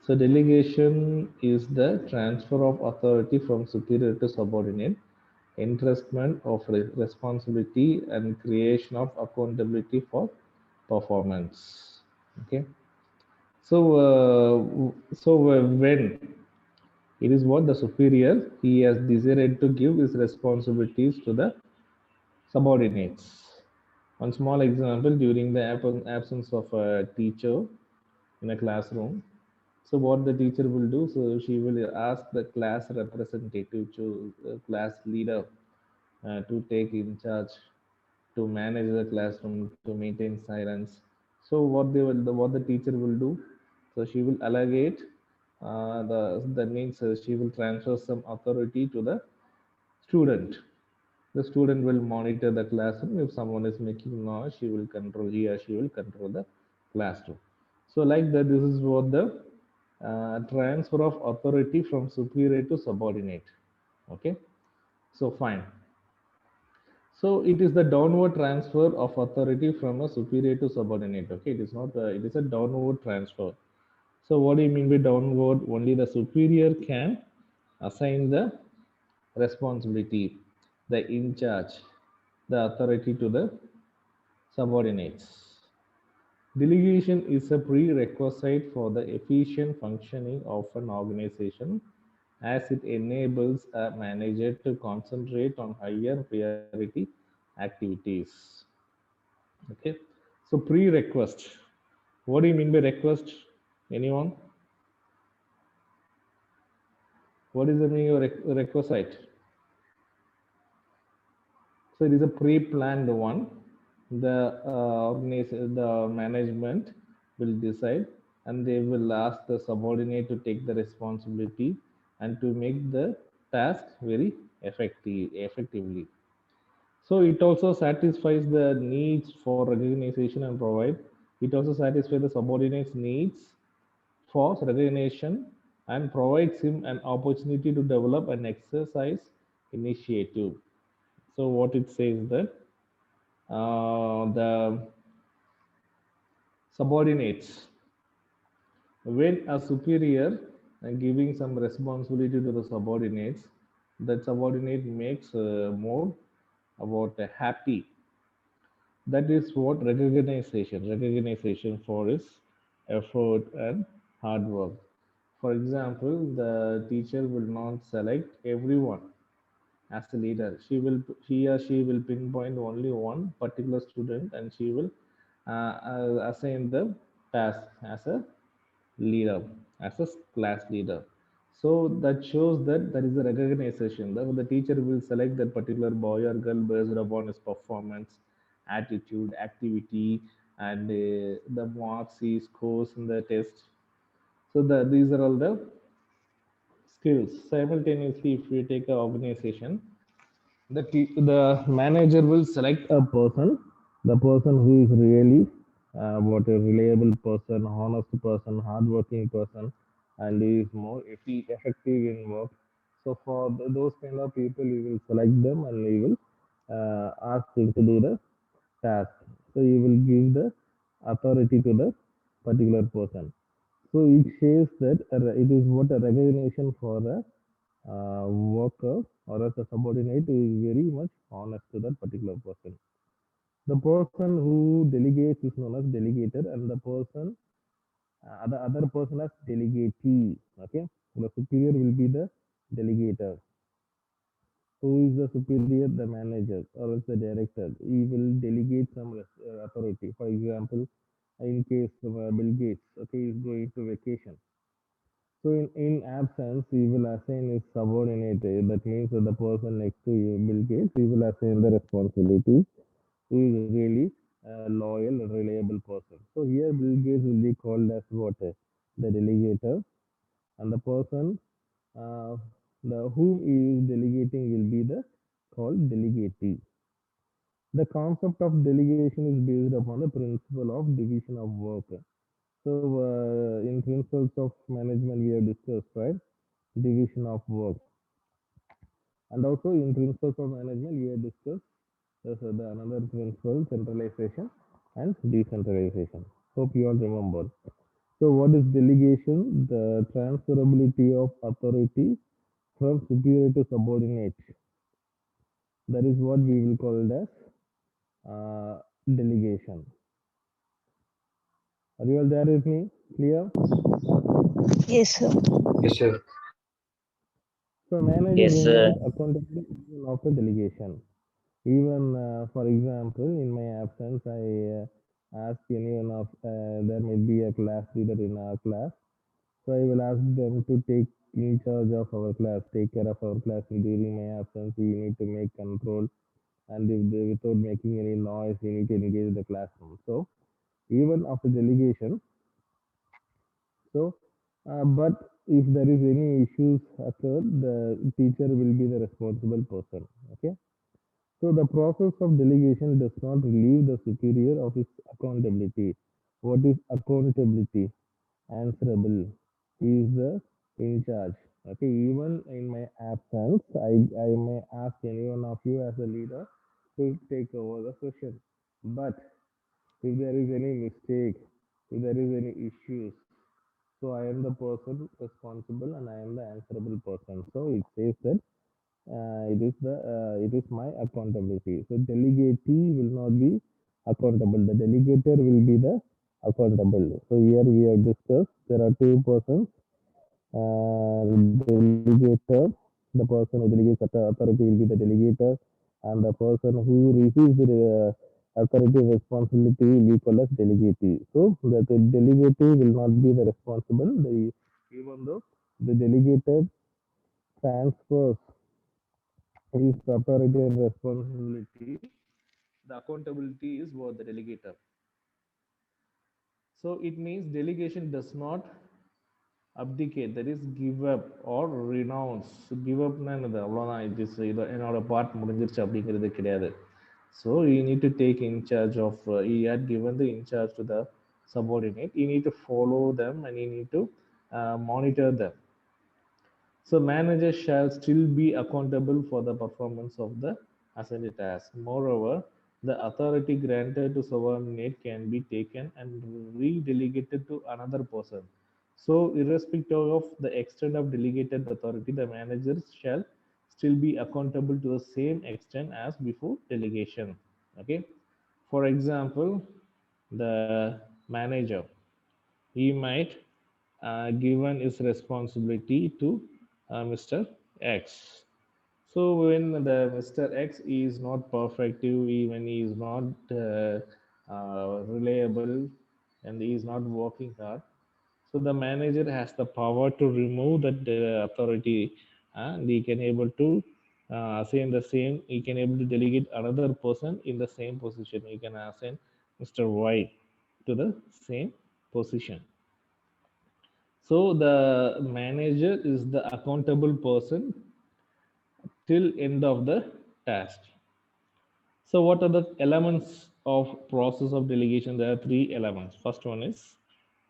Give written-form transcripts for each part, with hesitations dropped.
So delegation is the transfer of authority from superior to subordinate, entrustment of responsibility, and creation of accountability for performance. Okay. When it is what the superior he has decided to give his responsibilities to the subordinates. One small example during the absence of a teacher in a classroom. So what the teacher will do? So she will ask the class representative to class leader to take in charge to manage the classroom to maintain silence. So what the teacher will do? So she will allocate that means she will transfer some authority to the student. The student will monitor the classroom. If someone is making noise, she will control he or she will control the classroom. So like that, this is what the transfer of authority from superior to subordinate. Okay, so fine. So it is the downward transfer of authority from a superior to subordinate. Okay, it is not. It is a downward transfer. So what do you mean by downward? Only the superior can assign the responsibility, the in charge, the authority to the subordinates. Delegation is a prerequisite for the efficient functioning of an organization as it enables a manager to concentrate on higher priority activities. Okay, so prerequisite. What do you mean by request? Anyone? What is the meaning of requisite? So it is a pre-planned one. The management will decide, and they will ask the subordinate to take the responsibility and to make the task very effectively. So it also satisfies the needs for recognition and provide. It also satisfies the subordinate's needs for recognition and provides him an opportunity to develop and exercise initiative. So what it says that the subordinates, when a superior giving some responsibility to the subordinates, that subordinate makes more about happy. That is what recognition for his effort and hard work. For example, the teacher will not select everyone as a leader. He or she will pinpoint only one particular student, and she will assign the task as a leader, as a class leader. So that shows that there is a recognition. The teacher will select that particular boy or girl based upon his performance, attitude, activity, and the marks he scores in the test. So these are all the skills. Simultaneously, if we take an organization, the manager will select a person, the person who is really what a reliable person, honest person, hardworking person, and is more effective in work. So for those kind of people, you will select them and you will ask them to do the task. So you will give the authority to the particular person. So it shows that it is what a recognition for a worker or as a subordinate who is very much honest to that particular person. The person who delegates is known as delegator, and the other person as delegatee. Okay, the superior will be the delegator. Who is the superior? The manager or else the director. He will delegate some authority. For example, in case of Bill Gates, okay, is going to vacation. So in absence, we will assign a subordinate. That means that the person next to you, Bill Gates, we will assign the responsibility. Who is really a loyal, reliable person. So here, Bill Gates will be called as what? The delegator, and the person uh, the whom he is delegating will be the called delegatee. The concept of delegation is based upon the principle of division of work. So, in principles of management, we have discussed, right? Division of work. And also in principles of management, we have discussed the another principle, centralization and decentralization. Hope you all remember. So what is delegation? The transferability of authority from superior to subordinate. That is what we will call it as delegation. Are you all there with me? Clear? Yes, sir. Yes, sir. So manager Yes, remains accountable even after delegation. Even for example, in my absence, I ask anyone of there may be a class leader in our class. So I will ask them to take in charge of our class, take care of our class during my absence. We need to make control, and if they, without making any noise, we need to engage the classroom. So even after delegation, so but if there is any issues occurred, the teacher will be the responsible person. Okay. So the process of delegation does not relieve the superior of its accountability. What is accountability? Answerable. He is the in charge. Okay, even in my absence, I may ask any one of you as a leader to take over the session. But if there is any mistake, if there is any issues, so I am the person responsible and I am the answerable person. So it says that it is my accountability. So delegatee will not be accountable. The delegator will be the accountable. So here we have discussed there are two persons. Delegator, the person who delegates authority will be the delegator, and the person who receives the authority responsibility will be called as delegatee. So the delegatee will not be the responsible. Even though the delegator transfers his authority and responsibility, The accountability is for the delegator. So it means delegation does not abdicate, that is give up or renounce. Give up என்னது அவ்வளோதான், it is இது என்னோட part முடிஞ்சிருச்சு அப்படிங்கிறது கிடையாது. So you need to take in charge of he had given the in charge to the subordinate, you need to follow them and you need to monitor them. So manager shall still be accountable for the performance of the assigned task. Moreover, the authority granted to subordinate can be taken and re-delegated to another person. So irrespective of the extent of delegated authority, the manager shall still be accountable to the same extent as before delegation. Okay. For example, the manager, he might given his responsibility to Mr. X. So when the Mr. X is not perfective, even he is not reliable, and he is not working hard, so the manager has the power to remove that authority, and he can able to assign the same. He can able to delegate another person in the same position. He can assign Mr. Y to the same position. So the manager is the accountable person till end of the task. So what are the elements of process of delegation? There are three elements. First one is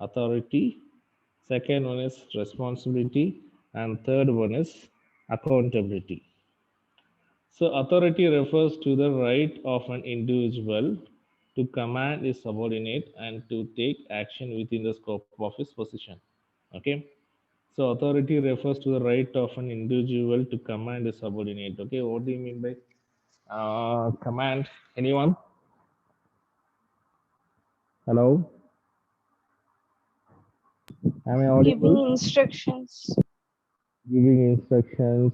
authority, second one is responsibility, and third one is accountability. So authority refers to the right of an individual to command his subordinate and to take action within the scope of his position. Okay. So authority refers to the right of an individual to command a subordinate. Okay, what do you mean by command? Anyone? hello, am I Giving audible? instructions. Giving instructions.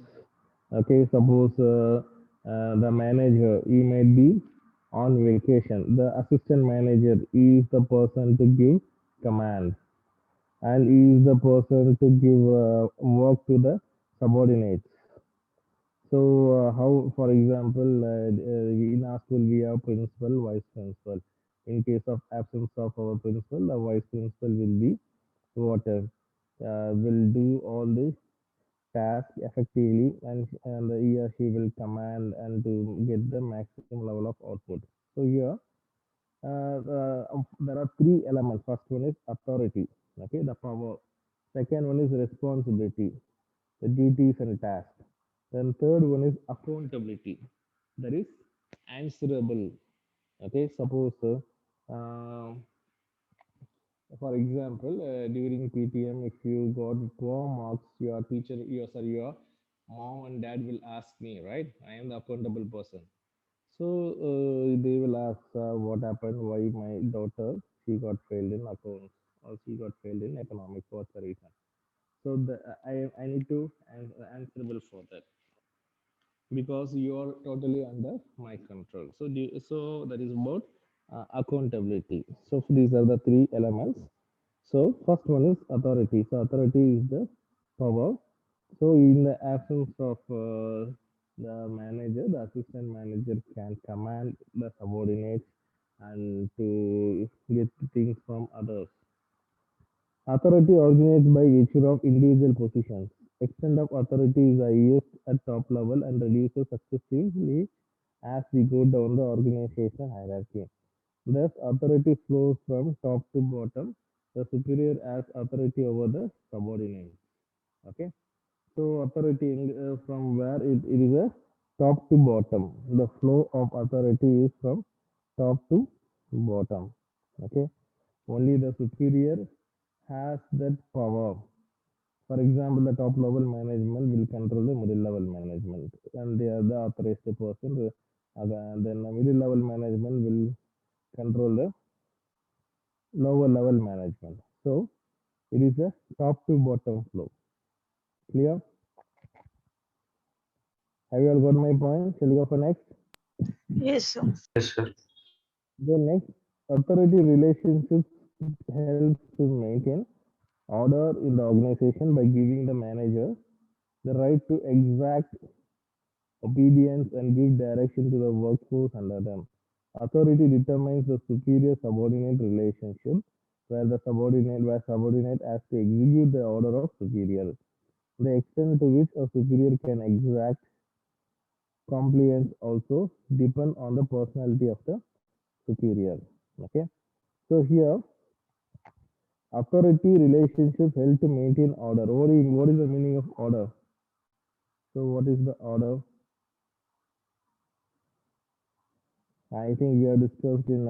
Okay, suppose the manager he might be on vacation. The assistant manager is the person to give command, and he is the person to give work to the subordinates. So how, for example, in our school we have principal, vice principal. In case of absence of our principal, the vice principal will be what will do all the task effectively, and he or she will command and to get the maximum level of output. So here there are three elements. First one is authority, okay, the power. Second one is responsibility, the duties and tasks. Then third one is accountability, that is answerable. Okay, suppose For example, during PTM, if you got poor marks, your teacher, your mom and dad will ask me, right? I am the accountable person. So they will ask, what happened? Why my daughter she got failed in accounts or she got failed in economics? What's the reason? So I need to answerable for that because you are totally under my control. So that is about accountability. So these are the three elements. So first one is authority. So authority is the power. So in the absence of the manager, the assistant manager can command the subordinates and to get things from others. Authority originates by nature of individual positions. Extent of authority is highest at top level and reduces successively as we go down the organization hierarchy. Thus, authority flows from top to bottom. The superior has authority over the subordinate. Okay. So, authority from where it is a top to bottom. The flow of authority is from top to bottom. Okay. Only the superior has that power. For example, the top level management will control the middle level management, and they are the authorized person. Then the middle level management will control the lower level management. So it is a top to bottom flow. Clear? Have you all got my point? Shall we go for next? Yes, sir. Yes, sir. The next authority relationships helps to maintain order in the organization by giving the manager the right to exact obedience and give direction to the workforce under them. Authority determines the superior subordinate relationship where subordinate has to execute the order of superior. The extent to which a superior can exact compliance also depend on the personality of the superior. Okay. So here authority relationships help to maintain order. What is the meaning of order? So what is the order? I think we have discussed in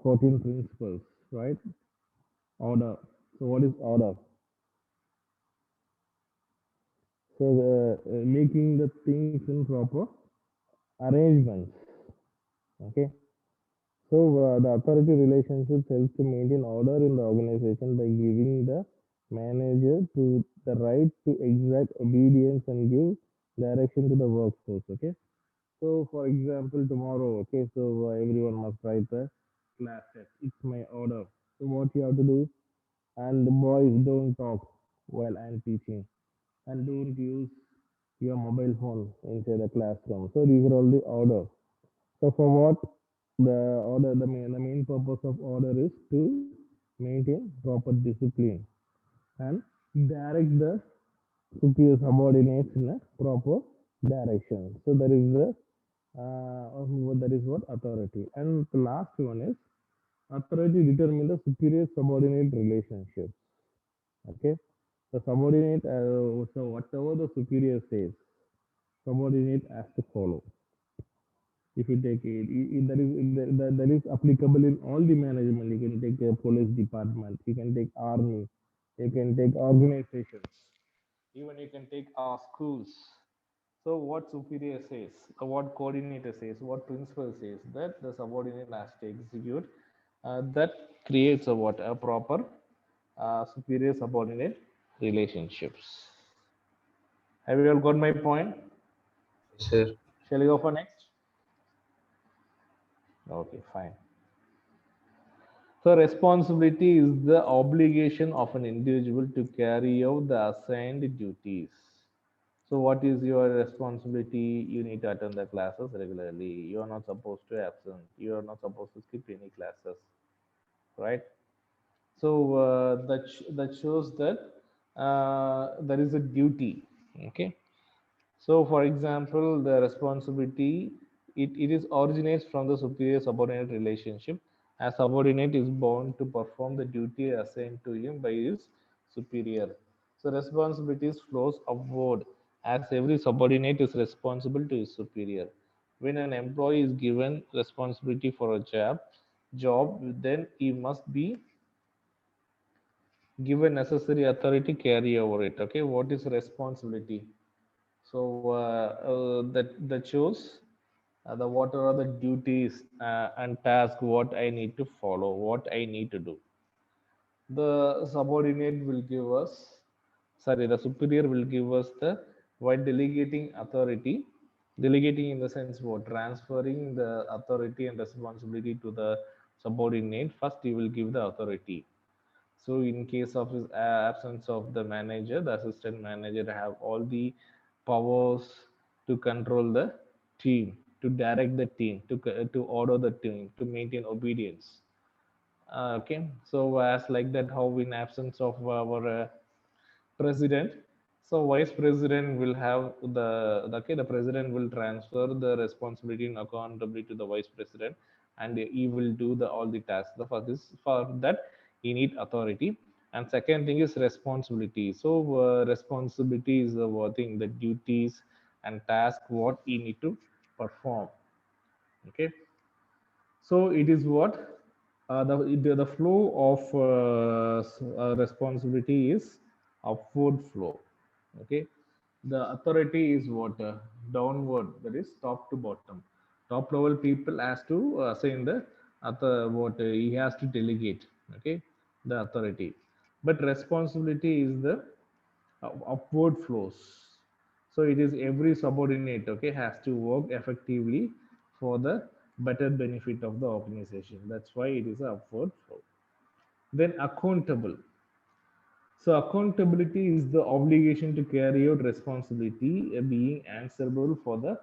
14 principles, right? Order. So what is order? So making the things in proper arrangements. Okay. So the authority relationships helps to maintain order in the organization by giving the manager to the right to exact obedience and give direction to the workforce. Okay. So for example, tomorrow, okay, so everyone must write the class test. It's my order. So what you have to do? And the boys don't talk while I'm teaching, and don't use your mobile phone inside the classroom. So these are all the order. So for what the order, the main purpose of order is to maintain proper discipline and direct the superior subordinates in a proper direction. So that is what authority. And the last one is authority determine the superior subordinate relationship. Okay. The subordinate, so whatever the superior says, subordinate has to follow. If you take that is applicable in all the management. You can take a police department, you can take army, you can take organizations, even you can take our schools. So what superior says, what coordinator says, what principal says, that the subordinate has to execute. That creates a proper superior subordinate relationships. Have you all got my point? Yes, sir. Shall we go for next? Okay, fine. So responsibility is the obligation of an individual to carry out the assigned duties. So what is your responsibility? You need to attend the classes regularly. You are not supposed to absent. You are not supposed to skip any classes, right? So that shows that there is a duty. Okay. So, for example, the responsibility it is originates from the superior subordinate relationship. A subordinate is bound to perform the duty assigned to him by his superior. So, responsibilities flows upward as every subordinate is responsible to his superior. When an employee is given responsibility for a job, then he must be give a necessary authority, carry over it. Okay, what is responsibility? So that shows the what are the duties and tasks what I need to follow, what I need to do. The subordinate will give us, sorry, the superior will give us the, while delegating authority, delegating in the sense what, transferring the authority and responsibility to the subordinate. First, he will give the authority. So in case of his absence of the manager, the assistant manager have all the powers to control the team, to direct the team, to order the team, to maintain obedience. Okay, so as like that, how in absence of our president, so vice president will have okay, the president will transfer the responsibility and accountability to the vice president, and he will do the all the tasks. The first is for that he need authority, and second thing is responsibility. So responsibility is the thing, the duties and task what he need to perform. Okay, so it is what the flow of responsibility is upward flow. Okay, the authority is what, downward, that is top to bottom. Top level people has to assign the what he has to delegate. Okay, the authority, but responsibility is the upward flows. So it is every subordinate, okay, has to work effectively for the better benefit of the organization. That's why it is a upward flow. Then accountable. So accountability is the obligation to carry out responsibility, being answerable for the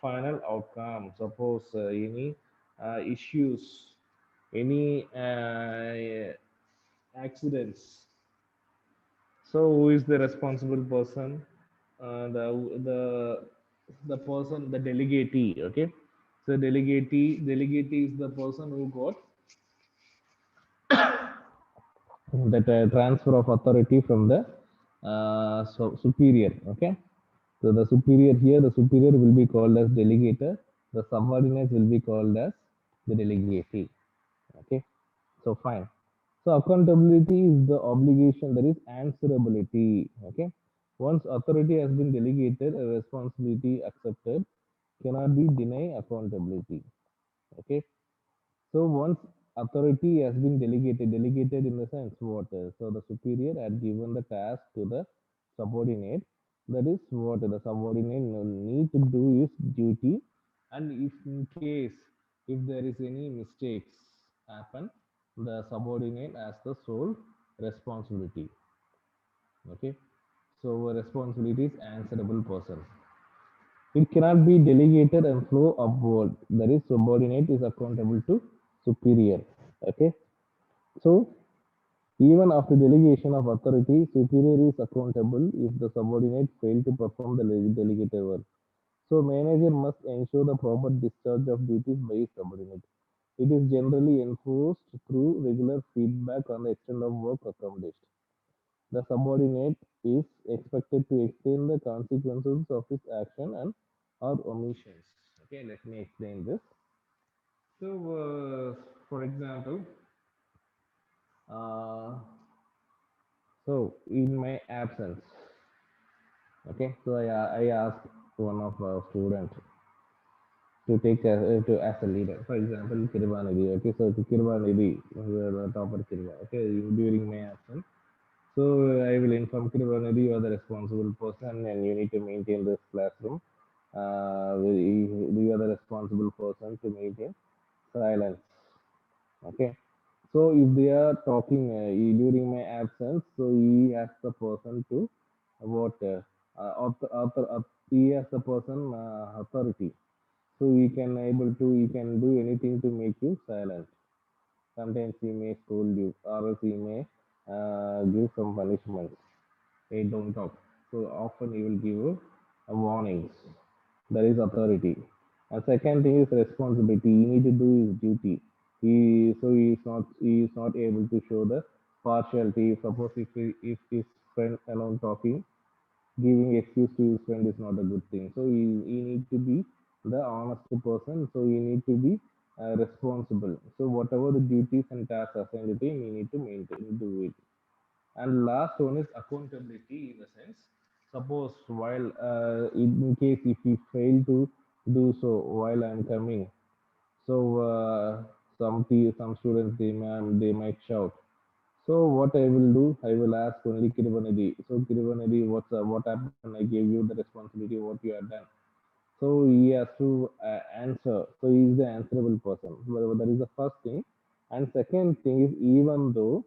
final outcome. Suppose any issues, any accidents, so who is the responsible person? The person, the delegatee. Okay, so delegatee is the person who got that transfer of authority from the superior. Okay, so the superior here, the superior will be called as delegator. The subordinate will be called as the delegatee. Okay, so fine. So accountability is the obligation, that is answerability. Okay, once authority has been delegated, a responsibility accepted, cannot be denied accountability. Okay, so once authority has been delegated in the sense what? So the superior had given the task to the subordinate. That is what the subordinate need to do his duty, and if in case if there is any mistakes happen, the subordinate has the sole responsibility. Okay, so responsibility is answerable person. It cannot be delegated and flow upward. That is, subordinate is accountable to superior. Okay. So even after delegation of authority, superior is accountable if the subordinate fail to perform the delegated work. So manager must ensure the proper discharge of duties by his subordinate. It is generally enforced through regular feedback on the extent of work accomplished. The subordinate is expected to explain the consequences of his action and or omissions. Okay, let me explain this. So, for example, uh, so in my absence, okay, so I asked one of our students to take to as a leader. For example, Kirbanidhi. Okay, so Kirbanidhi, the topper Kirba. Okay, during my absence. So I will inform Kirbanidhi, you are the responsible person and you need to maintain this classroom. You are the responsible person to maintain silence. Okay. So if they are talking during my absence, so he has the person to what he has the person authority. So he can do anything to make you silent. Sometimes he may scold you, or else he may give some punishment. Hey, don't talk. So often he will give you warnings. There is authority. And second thing is responsibility. He need to do his duty. He is not able to show the partiality. Suppose if his friend alone talking, giving excuse to his friend is not a good thing. So he need to be the honest person. So he need to be responsible. So whatever the duties and tasks assigned to him, he need to maintain, do it. And last one is accountability, in the sense, suppose while in case if we fail to do so while I'm coming, so some students they might shout. So what I will do, I will ask only Kirivanidhi. So Kirivanidhi, what happened? I gave you the responsibility. What you have done. So he has to answer. So he is the answerable person. Well, that is the first thing. And second thing is, even though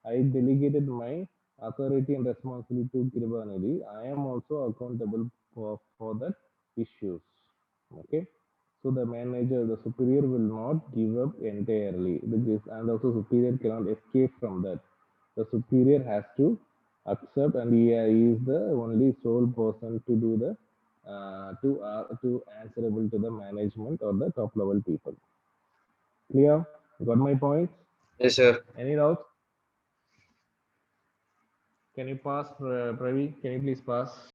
I delegated my authority and responsibility to Kirivanidhi, I am also accountable for that issues. Okay. So the manager, the superior will not give up entirely. And also superior cannot escape from that. The superior has to accept, and he is the only sole person to do the to answerable to the management or the top level people. Clear? Got my points? Yes, sir. Any doubts? Can you pass, Pravi? Can you please pass?